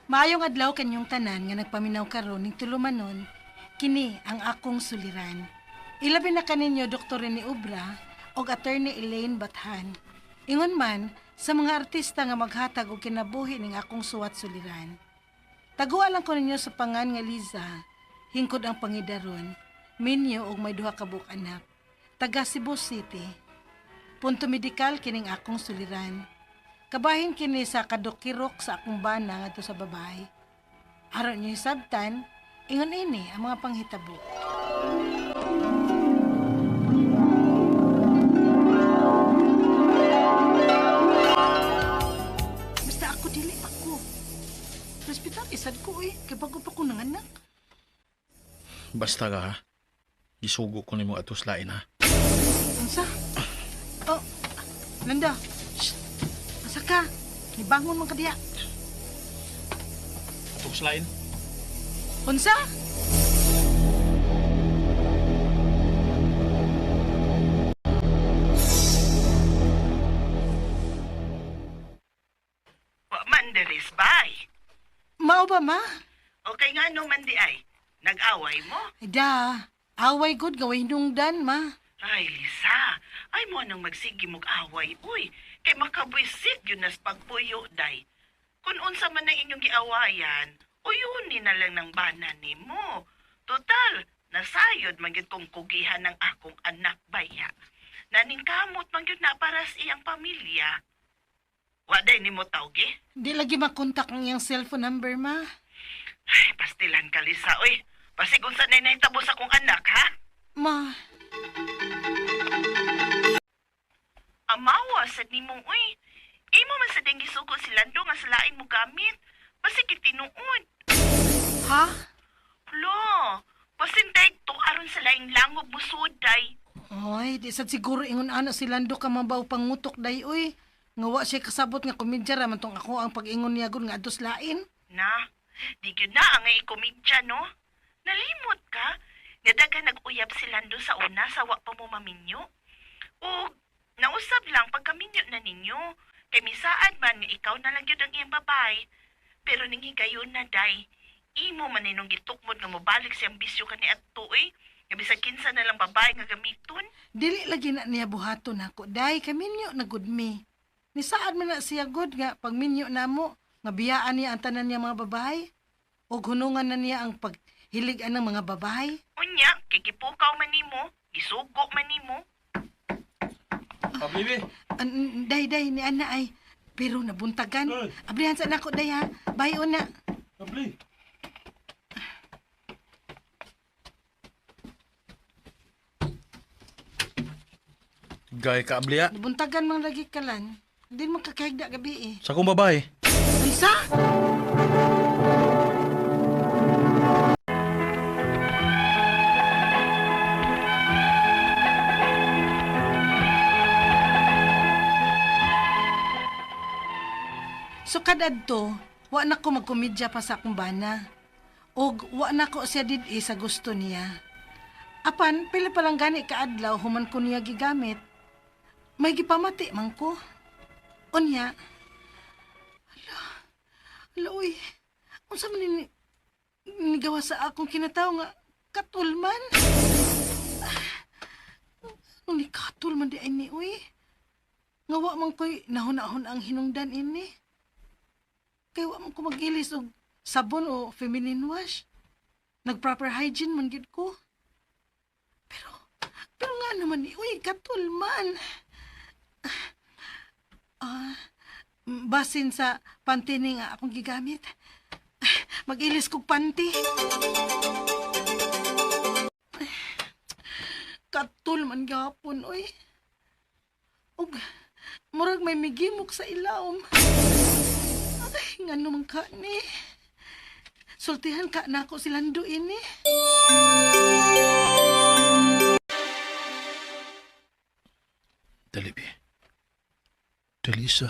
Maayong adlaw kanyong tanan nga nagpaminaw karon ning tulumanon, kini ang akong suliran. Ilabi na kaninyo Dr. Rene Ubra o Attorney Elaine Bathan. Ingon man sa mga artista nga maghatag og kinabuhi ning akong suwat suliran. Taguan lang ko ninyo sa pangan nga Liza, hingkod ang pangidaron, minyo og may duha ka buok anak. Taga Cebu City. Punto medikal kining akong suliran. Kabahin kini sa kadokirok sa akong bana ngadto sa babae. Aron niyo sabtan, ingon ini ang mga panghitabo. Basta ako dili ako. Hospital isad ko kay bago pa ko nanganak. Basta ka ha. Isugo ko nimo atos lain ha. Unsa? Oh, Nanda. Shh. Asa ka? Nibangon man ka diya. Atos lain? Unsa? Wa man diris bay. Mao ba ma? Okay nga no man di ay. Nag-away mo? Da, away good gaway nungdan ma. Ay, Lisa. Ay mo nang magsigi mong away. Uy, kay makabwisit yun nas pagpuyo, day. Kung unsa man na inyong giawayan, uyuni na lang ng bana ni mo. Total, nasayod man yun kong kugihan ng akong anak baya. Naningkamot man yun na para sa iyang pamilya. Waday ni mo tawgi? Di lagi makontak ang iyang cellphone number ma. Ay, pastilan ka, Lisa. Uy, pasig unsa na nahitabo sa kong anak, ha? Ma, Amawa sa nimong, uy. Imo man sa ding gisuko si Lando nga sa lain mo gamit. Basi kitinuod. ha? Lo, pasintay to aron sa laing langob mo suday. Oy, di sad siguro ingon ano si Lando ka mabaw pangutok day oy. Nga wa siya kasabot nga komedya ra man tong ako ang pag-ingon niya gud nga ados lain. Na, di gyud na ang ikomedya, no? Nalimot ka? Nga daga nag-uyab si Lando sa una sa wa pa mo maminyo. O, nausab lang pagkaminyo na ninyo. Kay misaad man nga ikaw na lang yun ang iyang babay. Pero ning higayon na, day. Imo man ninong gitukmod nga mobalik siyang bisyo ka ni Ato, eh. Nga bisag kinsa na lang babay nga gamiton. Dili lagi na niya buhaton ako. Day kaminyo na gud mi. Ni saad man na siya gud nga pag minyo namo nga biyaan niya ang tanan niya mga babae. O hunungan na niya ang paghiligan ng mga babae. Unya, kay gipukaw man nimo, gisugo man nimo. Bibi. Day ni ana ay pero nabuntagan. Ay. Abrihan sa nako day ha. Bye una. Abli. Gay ka abli ha. Nabuntagan mang lagi kalan. Di mo kakahigda gabi Sa kong babae. Unsa? So kadadto, wa na ko magkomedya pa sa akong bana. Og wa na ko siya didi sa gusto niya. Apan, pila pa lang gani kaadlaw human ko niya gigamit. May gipamati man ko. Unya. Hala, uy. Unsa man nigawa sa akong kinataw nga katulman? Ni katulman di ay ni, uy. Nga wa man ko'y nahunahon ang hinungdan ini. Kaya wa man ko mag-ilis og sabon o feminine wash. Nag-proper hygiene man gid ko. Pero nga naman ni, uy, katulman. Basin sa panty ni nga akong gigamit. Mag-ilis kog panty. Katulman gapon, uy. Og, murag may migimok sa ilawom. Ay, nga naman ka ni. Sultihan ka na ako si Lando ini. Dali, bi. Dalisa.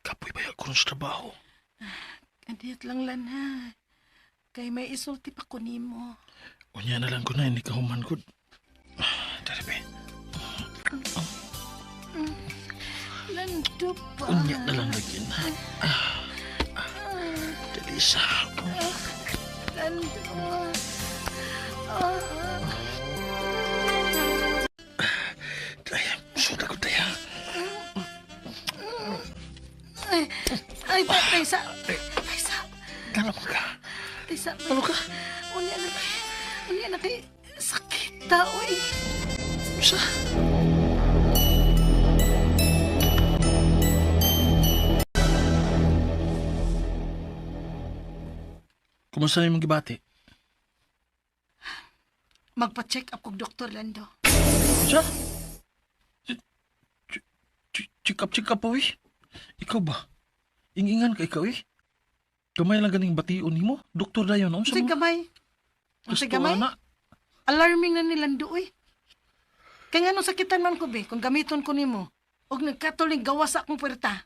Kapoy ba ko sa trabaho? Adiyat lang lan ha. Kay may isulti pa ko nimo. Unya na lang ko na, hindi ka human ko. Dali, bi. Lan, Lando pa. Unya na lang lagi na. Delisa. Lando. Daya, suda ko daya. Ay, Taysa. Taysa. Kala mo ka? Taysa. Ano ka? Unya na kay sakit tao eh. Sa? Kumusta na yung gibati? Magpa-check up kog Dr. Lando. Sa? Check up pa, uy. Ikaw ba? Ingingan ka ikaw, eh. Gamay lang ganing bation ni mo. Doktor dayon, ano sa Unsay mo? gamay? Unsay Gusto, gamay? ana. Alarming na ni Lando eh. Kaya nga nung sakitan man ko be, kung gamiton ko nimo. Og nagkatuling gawas sa akong puwerta.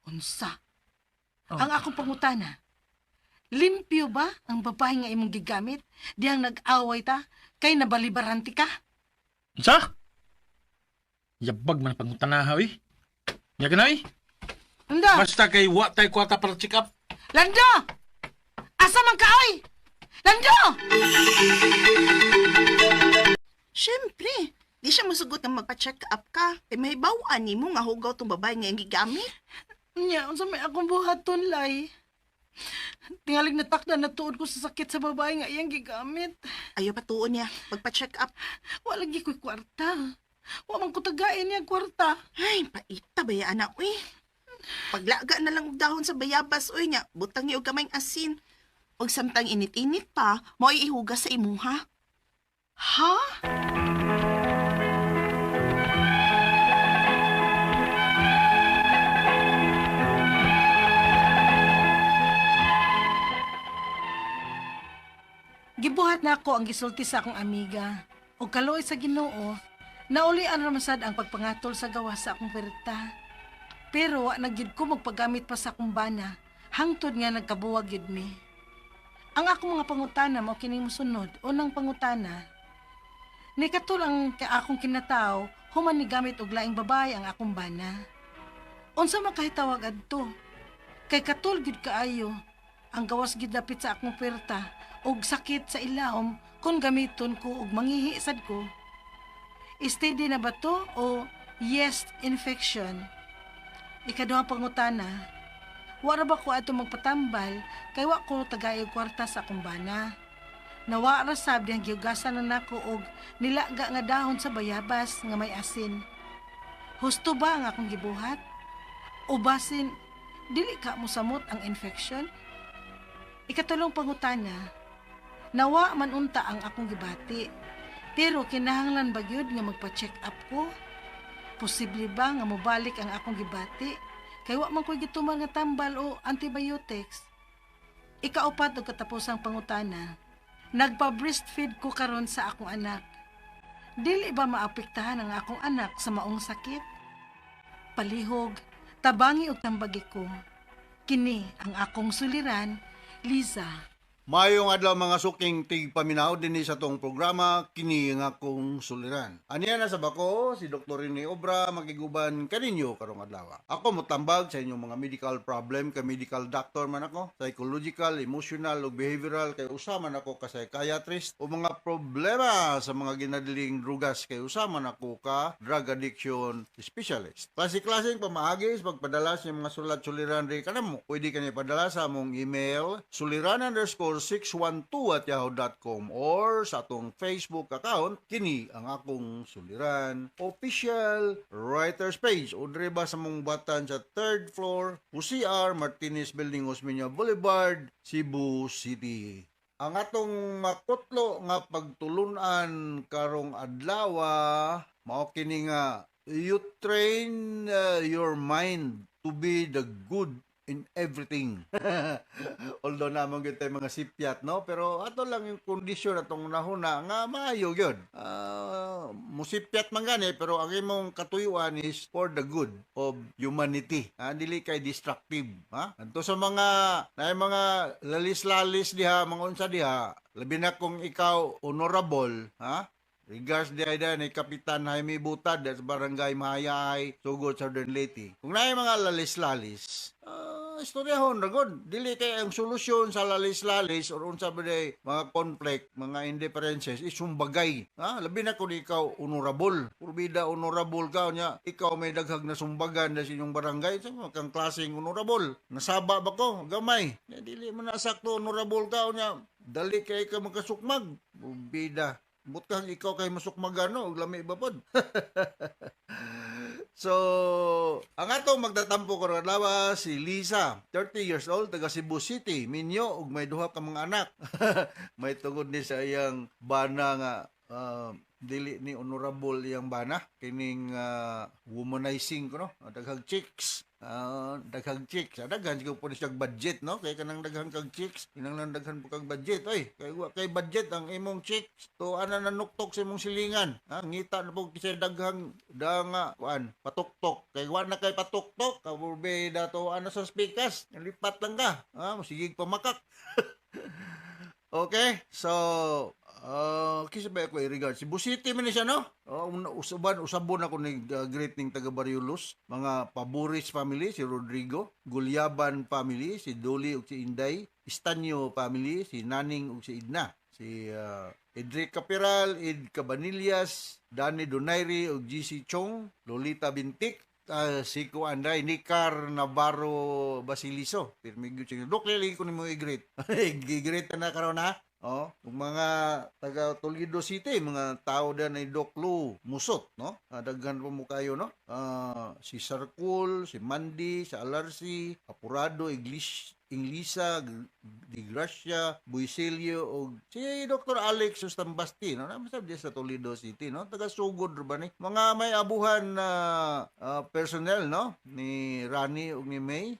Unsa? Oh. Ang akong pangutana. Limpyo ba ang babae nga imong gigamit? Diyang nag-away ta? Kay nabalibaranti ka? Sa? Yabag man pangutanaha, eh. Yaga na, eh. Lando! Basta kay wa tay kwata para check up. Lando! Asa man ka, oy? Lando! Siyempre, di siya masugot na magpa-check up ka. Kay may bawaan ni mo nga hugaw tong babae nga yung gigamit. Nya, unsa may akong buhaton, lay? Tingalig natakda na tuod ko sa sakit sa babae nga iyang gigamit. Ayaw patuon niya, magpa-check up. Wala gi ko'y kwarta. Wa man ko tagain niya kwarta. Ay, paita ba ya, anak, uy? Paglaga na lang og dahon sa bayabas, uy, nya, butang niyo og kamayng asin. Og samtang init-init pa, mo ihugas sa imuha. Ha? Gibuhat na ako ang gisulti sa akong amiga. O kaloy sa Ginoo, naulian ramasad ang pagpangatol sa gawas sa akong perta. Pero wa nagyud ko magpagamit pa sa akong bana, hangtod nga nagkabuwag yun mi. Ang akong mga pangutana mao kining mosunod. Unang pangutana, ni katul ang akong kinataw, human ni gamit og laing babae ang akong bana. Unsa makahitawag adto? Kay katul gid kaayo ang gawas gid dapit sa akong perta og sakit sa ilawom kung gamiton ko og manghihisad ko. Steady na ba to o yeast infection? Ikaduhang pangutana, wala ba ko ato magpatambal kay wa ko tagayog kwarta sa akong bana? Nawara sab diyang giugasan na nako og nilaga nga dahon sa bayabas nga may asin. Husto ba ang akong gibuhat? O basin, dili ka mo samot ang infection? Ikatulong pangutana, nawa man unta ang akong gibati. Pero kinahanglan ba gyud nga magpa-check up ko? Posible ba nga mobalik ang akong gibati? Kay wa man ko'y gituman nga tambal o antibiotics. Ikaupat og katapusang pangutana, nagpa-breastfeed ko karon sa akong anak. Dili ba maapektahan ang akong anak sa maong sakit? Palihog, tabangi og tambagi ko. Kini ang akong suliran, Liza. Mayong adlaw mga suking tigpaminaw din sa tong programa kini nga akong suliran. Aniya na sa bako si Dr. Rene Obra magiguban kaninyo karong adlaw. Ako motambag sa inyong mga medical problem kay medical doctor man ako, psychological, emotional ug behavioral kay usa man ako ka psychiatrist o mga problema sa mga ginadiling drugas kay usa man ako ka drug addiction specialist. Klase-klaseng pamaagi sa pagpadala sa mga sulat-suliran ri kanamo. Pwede kani padala sa among email suliran_612@yahoo.com or sa atong Facebook account kini ang akong suliran official writers page o driba sa mong batan sa 3rd floor UCR Martinez Building Osmeña Boulevard, Cebu City. Ang atong makutlo nga pagtulunan karong adlaw mao kini nga you train your mind to be the good in everything. Although naman yun tayo mga sipyat, no? Pero ato lang yung kondisyon atong nahuna nga maayo yun. Musipyat man gani, pero ang imong katuyuan is for the good of humanity. Dili kay destructive. Anto sa mga lalis-lalis diha, mga unsa diha, labi na kung ikaw honorable, Regards di ay ni Kapitan Jaime Butad sa Barangay Mahayay, Sugod, Southern Leyte. Kung na mga lalis-lalis, istoryahon ragod. Dili kay ang solusyon sa lalis-lalis or unsa ba day mga conflict, mga indifferences is sumbagay. Labi na kung ikaw honorable. Purbida honorable ka nya, ikaw may daghag na sumbagan na sa inyong barangay, sa kang klaseng honorable. Nasaba ba ko? Gamay. Dili man nasakto honorable ka nya, dali kay ka magkasukmag. Purbida. Butang ikaw kay masukmagano, lami ba pod? So, ang atong magtatampo karon adlaw si Lisa, 30 years old, taga Cebu City, Minyo, ug may duha ka mga anak. May tungod ni sa iyang bana nga dili ni honorable iyang bana kining womanizing ko no, daghang chicks. Daghang chicks. Daghan siguro po siya budget, no? Kaya kanang daghang kag chicks, kinanglan daghan po kag budget. Oy, kay budget ang imong chicks. To ana nanuktok sa imong silingan. Ngita na po kisay daghang kuan, patuktok. Kay wa na kay patuktok, kaburbe dato ana sa speakers. Lipat lang ka. Masigig pamakak. Okay, so kisa ba ako i-regard? Cebu City man siya, no? Usabon ako ni great ning taga Barriulos, mga Paboris family, si Rodrigo, Gulyaban family, si Dolly ug si Inday, Estanyo family, si Naning ug si Idna, si Edric Capiral, Ed Cabanillas, Danny Donaire ug GC Chong, Lolita Bintik, si Anday, Nicar Navarro Basiliso. Pirmigyo siya. Dok, lili ko ni mo i-greet. I-greet na karon ha. Mga taga Toledo City, mga tao dyan ay Doc Lu Musot, no? Daghan po mo kayo, no? Si Sarkul, si Mandy, si Alarsi, Apurado, Inglisa, Di Gracia, Buisilio, o si Dr. Alex Ustambasti, no? Namasab diya sa Toledo City, no? Taga Sugod, ba ni? Mga may abuhan na personnel, no? Ni Rani o ni May,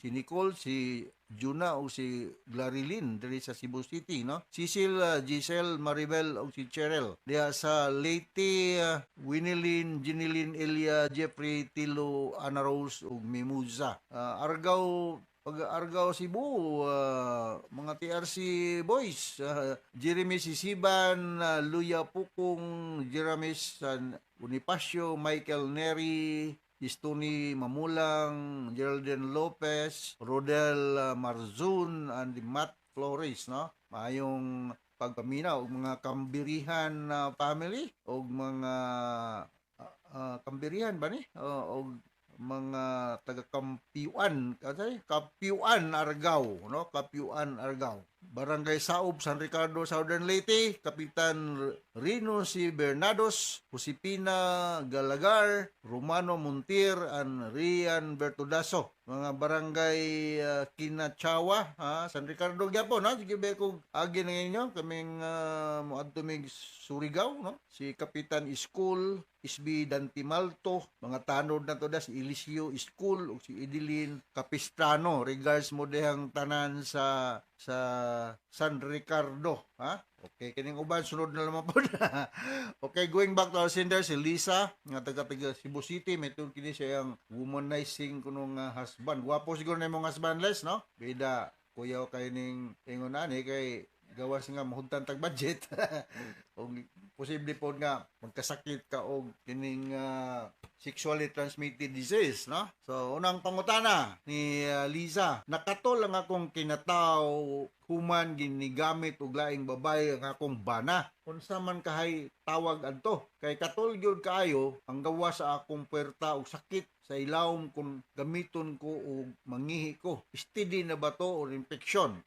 si Nicole, si Juna o si Glarilyn diri sa Cebu City, no? Cecil, Giselle, Maribel o si Cheryl. Diya sa Leyte, Winilyn, Ginilyn, Elia, Jeffrey, Tilo, Ana Rose o Mimosa. Argao Cebu, mga TRC boys, Jeremy Sisiban, Luya Pukong, Jeremy San Bonifacio, Michael Neri, Istoni Mamulang, Geraldine Lopez, Rodel Marzun, and Matt Flores, no? Mayong pagpaminaw og mga Kambirihan family og mga Kambirihan ba ni? Og mga taga-Kampiuan, Kampiuan Argao, no? Kampiuan Argao. Barangay Saob, San Ricardo, Southern Leyte, Kapitan Rino si Bernados, Josepina Galagar, Romano Montir, and Rian Bertudaso. Mga barangay Kinachawa, San Ricardo, Gyapon, no? Sige ba kung agi na inyo, kaming muadtumig Surigao, no? Si Kapitan Iskul, Isbi Dantimalto, mga tanod na to da, si Elisio Iskul, o si Idilin Capistrano, regards mo dehang tanan sa San Ricardo, Okay, kining uban sunod na naman po. Okay, going back to our sender, si Lisa, nga taga Cebu City, may tun kini siya yung womanizing kunong husband. Gwapo siguro na yung husband, Les, no? Bida, kuyaw kay ning ingon ani kay gawas nga mahuntan tag budget. O posible po nga magkasakit ka og kining sexually transmitted disease, no? So, unang pangutana ni Liza, nakatol ang akong kinataw human ginigamit og laing babae ang akong bana. Unsa man kahay tawag adto? Kay katol gyud kaayo ang gawa sa akong puwerta og sakit sa ilawom kung gamiton ko o mangihi ko. Steady na ba to o infection?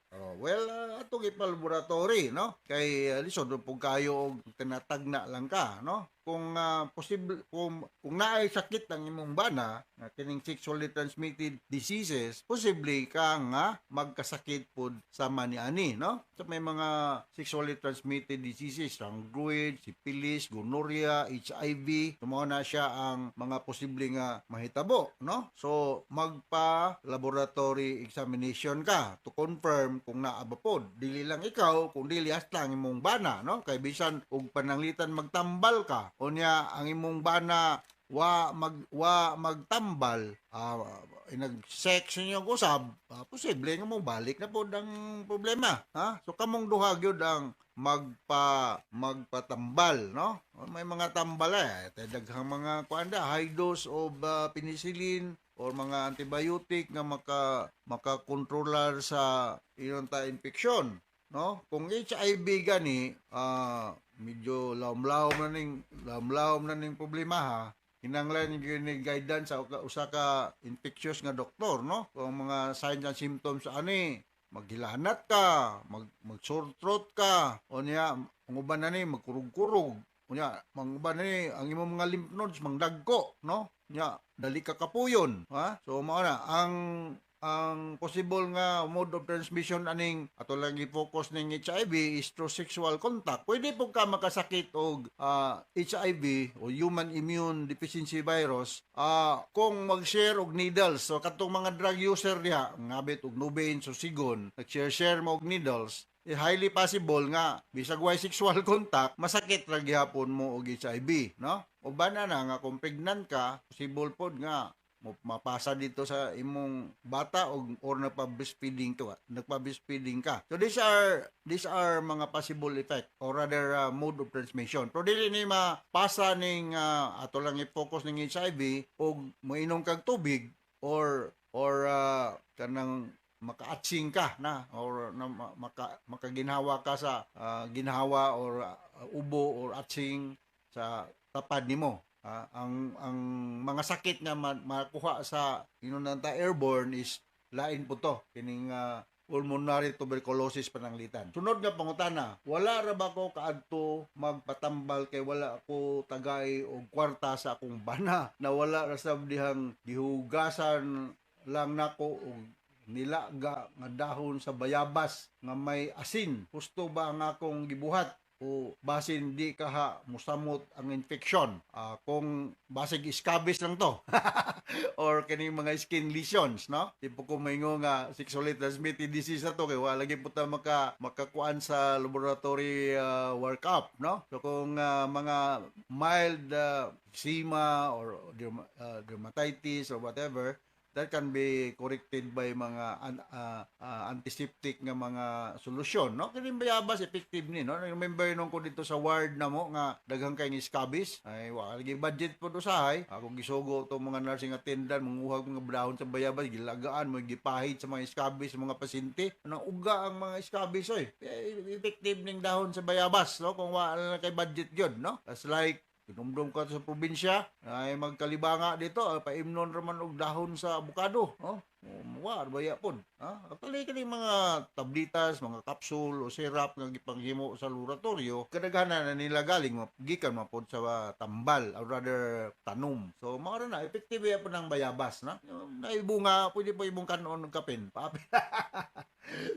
Atong ipalaboratory, no? Kay lisod po kayo og tinatagna lang ka, no? Kung posible kung naay sakit ang imong bana na kining sexually transmitted diseases, posible ka nga magkasakit pod sama ni ani, no? So may mga sexually transmitted diseases, sanggruid, syphilis, gonorrhea, HIV, tumaw na siya ang mga posible nga mahitabo, no? So magpa laboratory examination ka to confirm kung naa ba pod. Dili lang ikaw, kung dili hasta ang imong bana, no? Kay bisan og pananglitan magtambal ka, unya ang imong bana wa magtambal, nag-sex niyo usab, posible nga mo balik na pod ang problema, So kamong duha gyud ang magpatambal, no? May mga tambal daghang mga kuanda high dose of penicillin or mga antibiotic nga makakontrolar sa iyon ta infeksyon, no? Kung HIV gani, medyo lawom na ning problema ha. Kinanglan yung guidance sa usa ka infectious nga doktor, no? Kung mga signs and symptoms ani, maghilanat ka, mag sore throat ka, o niya, ang uban na ni, magkurug-kurug, o niya, ang uban na ni, ang imong mga lymph nodes, mangdagko, no? Niya, dali ka kapuyon, ha? So, mao na, ang possible nga mode of transmission aning ato lang i-focus ning HIV is through sexual contact. Pwede po ka makasakit og HIV o human immune deficiency virus kung mag-share og needles. So katong mga drug user diha, ngabit og nubain so sigon, nag-share mo og needles, highly possible nga bisag way sexual contact masakit ra gihapon mo og HIV, no? Uban na nga kung pregnant ka, possible pod nga mapasa dito sa imong bata or nagpa-breastfeeding ka. So these are mga possible effect or rather mode of transmission. Pero dili ni mapasa ning ato lang i-focus ning HIV og moinom kag tubig or kanang maka-atsing ka na or makaginhawa ka sa ginhawa or ubo or atsing sa tapad nimo. Ang mga sakit nga makuha sa inunanta airborne is lain po to kining pulmonary tuberculosis pananglitan. Sunod nga pangutana, wala ra ba ko kaadto magpatambal kay wala ako tagay og kwarta sa akong bana na wala ra sab dihang gihugasan lang nako og nilaga nga dahon sa bayabas nga may asin. Gusto ba nga akong gibuhat o basin di ka ha musamot ang infeksyon kung basig scabies lang to or kining mga skin lesions, no? Tipo ko maingo nga sexually transmitted disease na to kay wala lagi puta makakuan sa laboratory workup, no? So kung mga mild eczema or dermatitis or whatever, that can be corrected by mga antiseptic nga mga solusyon, no? Kini bayabas effective ni, no? Remember nung ko dito sa ward na mo nga daghang kay ni scabies, ay wa lagi budget po usahay. Ako gisugo to mga nursing attendant manguhag mga brahon sa bayabas, gilagaan mo gipahid sa mga scabies sa mga pasyente. Ano uga ang mga scabies oy? Effective ning dahon sa bayabas, no? Kung wala kay budget gyud, no? That's like pinumdum ka sa probinsya, ay magkalibanga dito, paimnon raman og dahon sa abukado. Oh, wa baya pod. Actually kini mga tablitas, mga capsule o syrup nga gipanghimo sa laboratorio, kadaghanan na nila galing gikan mapod sa tambal or rather tanom. So mao na effective ya po ng bayabas, na. Naibunga, pwede po imong kanon og kapin.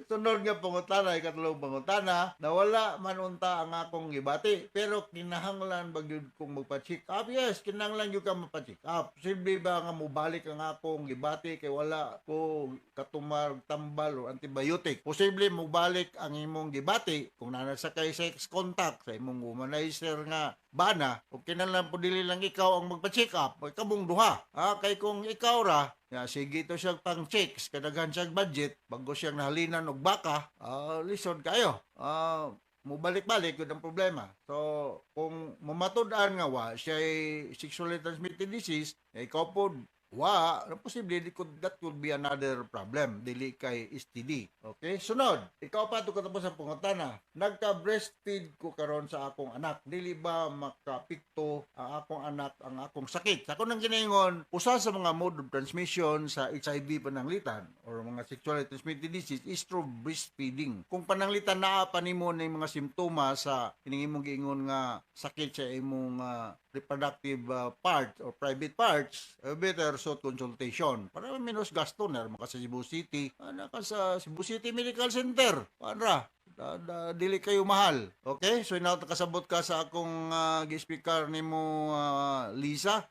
Sunod nga pangutana, ikatulong pangutana, na wala man unta ang akong gibati, pero kinahanglan ba gyud kong magpa-check up? Yes, kinahanglan gyud ka magpa-check up. Posible ba nga mobalik ang akong gibati kay wala ko katumar tambal o antibiotic? Posible mobalik ang imong gibati kung nanasa kay sex contact sa imong womanizer nga bana, o kinahanglan po dili lang ikaw ang magpa-check up, o kamong duha. Kay kung ikaw ra, sige to siya pang checks, kadaghan siyang budget, bago siyang nahalinan og baka, lisod kayo. Mubalik-balik yun ang problema. So, kung mamatud-an nga siya ay sexually transmitted disease, ikaw po, posible that could be another problem, dili kay STD. Okay? Sunod, ikaw pa ito katapos ang pangutana, nagka-breastfeed ko karon sa akong anak, dili ba makapikto ang akong anak ang akong sakit? Sa ako nang ginaingon, usa sa mga mode of transmission sa HIV pananglitan or mga sexually transmitted disease is through breastfeeding. Kung pananglitan naa pa nimo na mga simptomas sa kining imong giingon nga sakit sa imong reproductive parts or private parts, better so consultation. Para minus gasto na maka sa Cebu City, naka sa Cebu City Medical Center. Para dili kayo mahal. Okay? So now kasabot ka sa akong gi-speaker nimo Lisa.